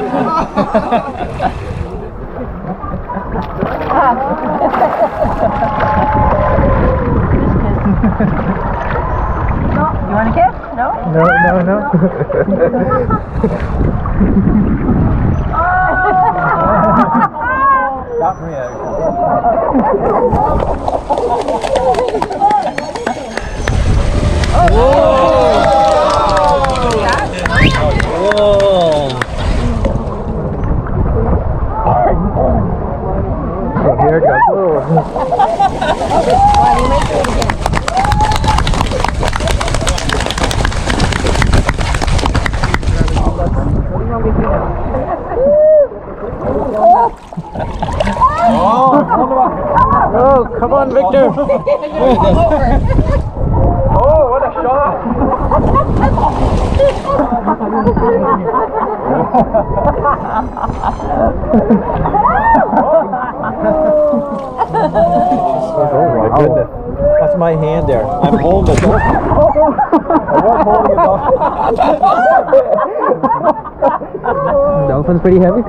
You want a kiss? No? No. Not Maria. Here it goes. Oh, come on, Victor. Oh, what a shot. Oh my goodness. That's my hand there. I'm holding the dolphin. I was holding it off. Dolphin's pretty heavy?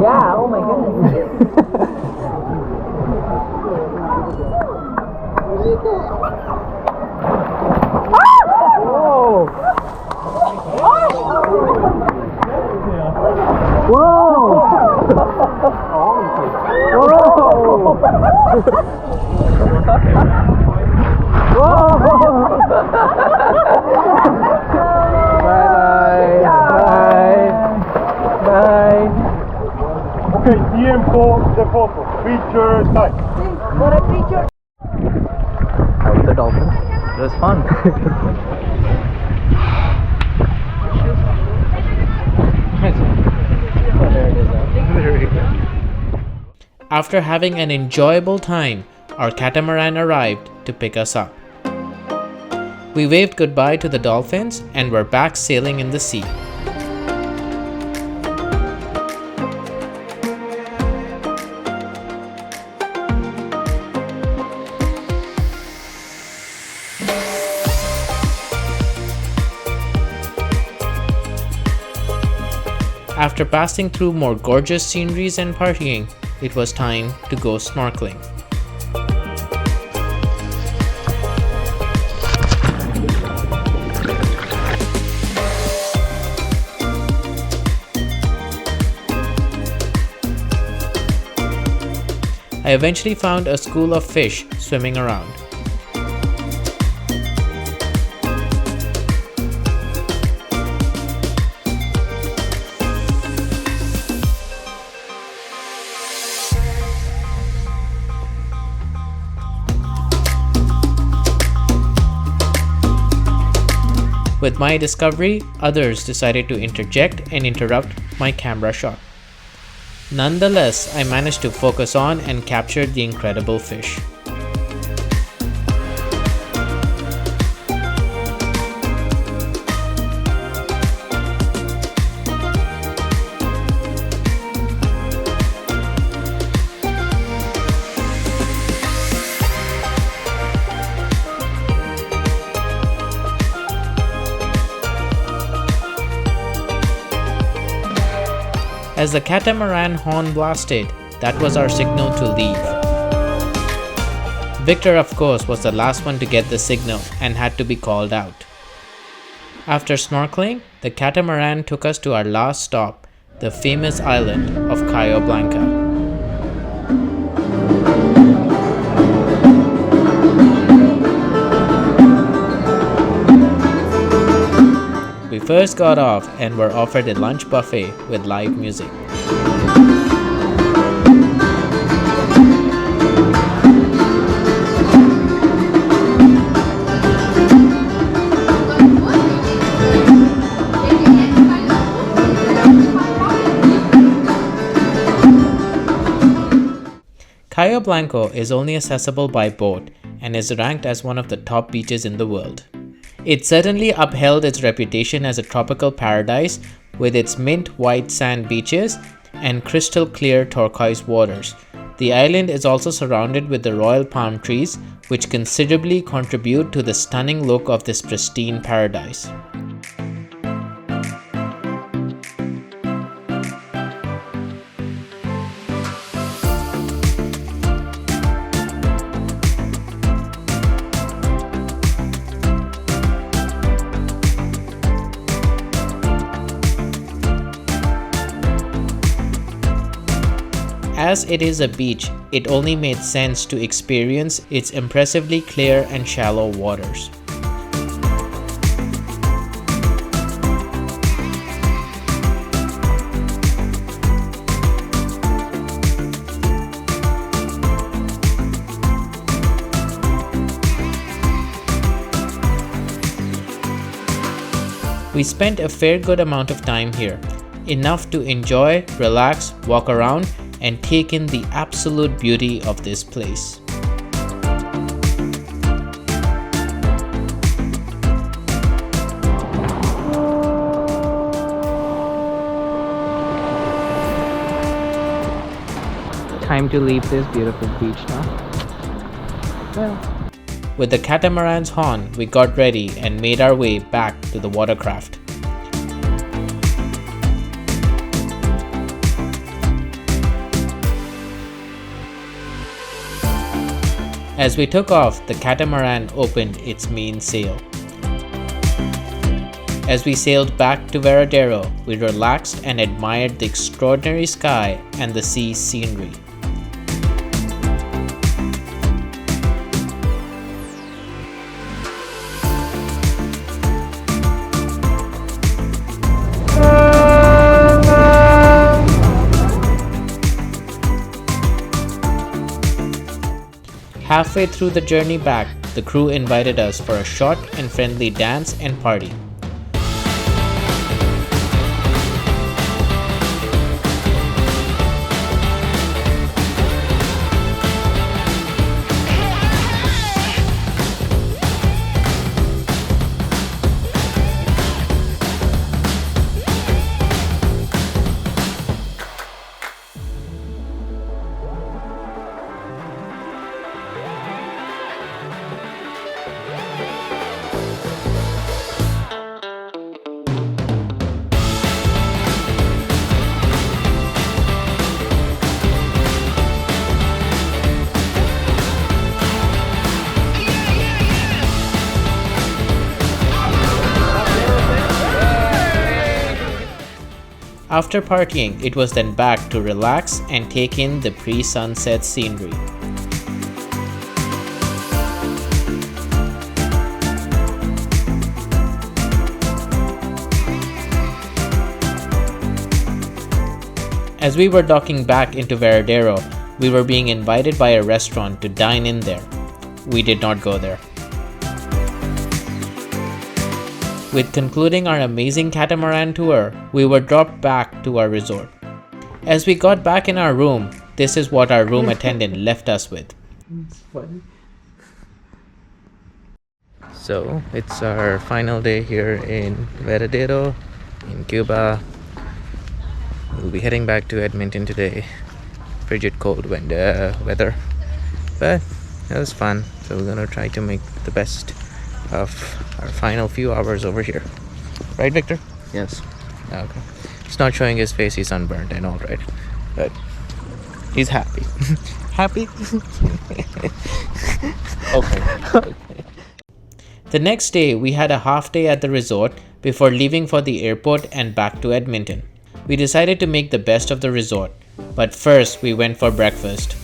Yeah, oh my goodness. Okay, tiempo de foto. Picture time. That was the dolphin. It was fun. After having an enjoyable time, our catamaran arrived to pick us up. We waved goodbye to the dolphins and were back sailing in the sea. After passing through more gorgeous sceneries and partying, it was time to go snorkeling. I eventually found a school of fish swimming around. With my discovery, others decided to interject and interrupt my camera shot. Nonetheless, I managed to focus on and capture the incredible fish. As the catamaran horn blasted, that was our signal to leave. Victor, of course, was the last one to get the signal and had to be called out. After snorkeling, the catamaran took us to our last stop, the famous island of Cayo Blanco. We first got off and were offered a lunch buffet with live music. Cayo Blanco is only accessible by boat and is ranked as one of the top beaches in the world. It certainly upheld its reputation as a tropical paradise with its mint white sand beaches and crystal clear turquoise waters. The island is also surrounded with the royal palm trees, which considerably contribute to the stunning look of this pristine paradise. as it is a beach, it only made sense to experience its impressively clear and shallow waters. We spent a fair good amount of time here, enough to enjoy, relax, walk around, and take in the absolute beauty of this place. Time to leave this beautiful beach now. Well. With the catamaran's horn, we got ready and made our way back to the watercraft. As we took off, the catamaran opened its main sail. As we sailed back to Varadero, we relaxed and admired the extraordinary sky and the sea scenery. Halfway through the journey back, the crew invited us for a short and friendly dance and party. After partying, it was then back to relax and take in the pre-sunset scenery. As we were docking back into Varadero, we were being invited by a restaurant to dine in there. We did not go there. With concluding our amazing catamaran tour, we were dropped back to our resort. As we got back in our room, this is what our room attendant left us with. It's funny. So it's our final day here in Varadero, in Cuba. We'll be heading back to Edmonton today. Frigid cold weather, but it was fun. So we're gonna try to make the best of our final few hours over here. Right, Victor? Yes. Okay. It's not showing his face, he's sunburned and all right. But he's happy. Happy? Okay. The next day, we had a half day at the resort before leaving for the airport and back to Edmonton. We decided to make the best of the resort, but first we went for breakfast.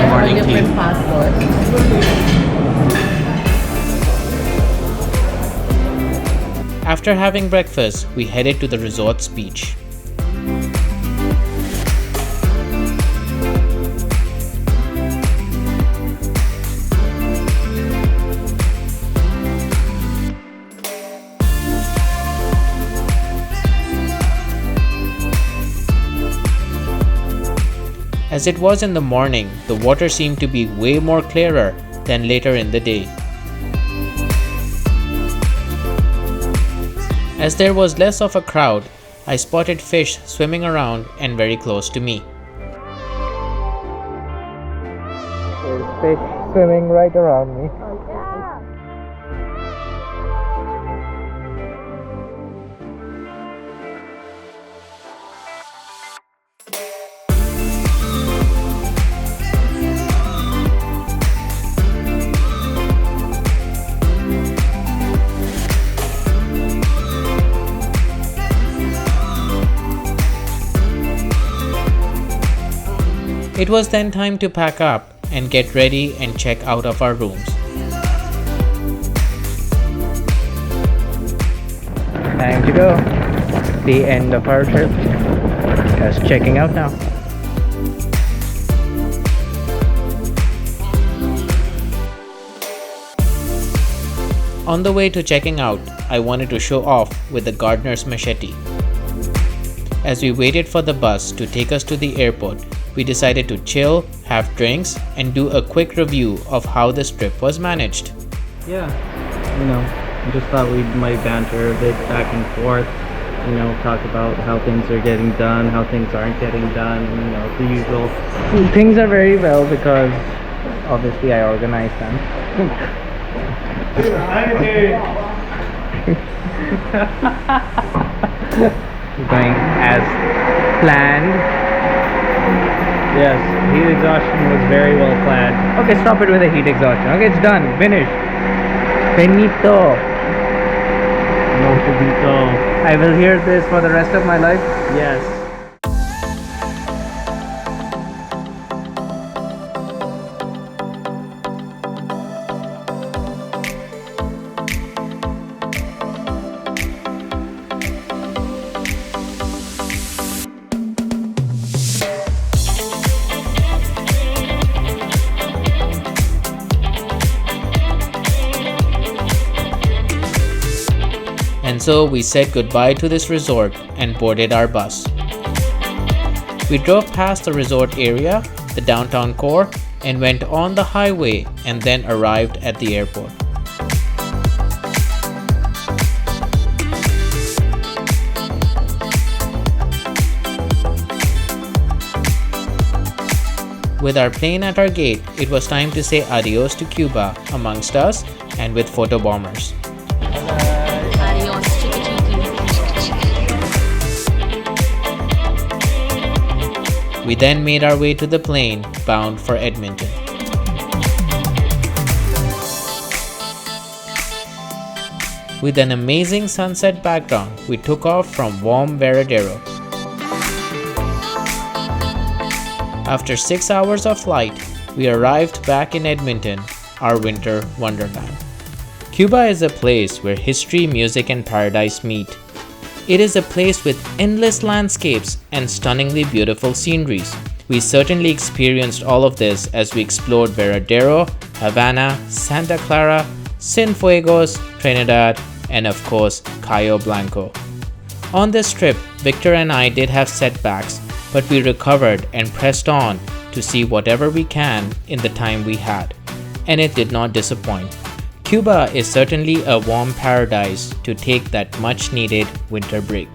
Morning tea. After having breakfast, we headed to the resort's beach. As it was in the morning, the water seemed to be way more clearer than later in the day. As there was less of a crowd, I spotted fish swimming around and very close to me. fish swimming right around me. It was then time to pack up and get ready and check out of our rooms. Time to go. The end of our trip. Just checking out now. On the way to checking out, I wanted to show off with the gardener's machete. As we waited for the bus to take us to the airport, we decided to chill, have drinks, and do a quick review of how this trip was managed. Yeah, I just thought we might banter a bit back and forth, talk about how things are getting done, how things aren't getting done, the usual. Things are very well because obviously I organized them. Going as planned. Yes, heat exhaustion was very well planned. Okay, stop it with the heat exhaustion. Okay, it's done. Finished. Finito. No finito. I will hear this for the rest of my life. Yes. And so we said goodbye to this resort and boarded our bus. We drove past the resort area, the downtown core, and went on the highway and then arrived at the airport. With our plane at our gate, it was time to say adios to Cuba amongst us and with photo bombers. We then made our way to the plane bound for Edmonton. With an amazing sunset background, we took off from warm Veradero. After 6 hours of flight, we arrived back in Edmonton, our winter wonderland. Cuba is a place where history, music, and paradise meet. It is a place with endless landscapes and stunningly beautiful sceneries. We certainly experienced all of this as we explored Veradero, Havana, Santa Clara, Cienfuegos, Trinidad, and of course, Cayo Blanco. On this trip, Victor and I did have setbacks, but we recovered and pressed on to see whatever we can in the time we had, and it did not disappoint. Cuba is certainly a warm paradise to take that much needed winter break.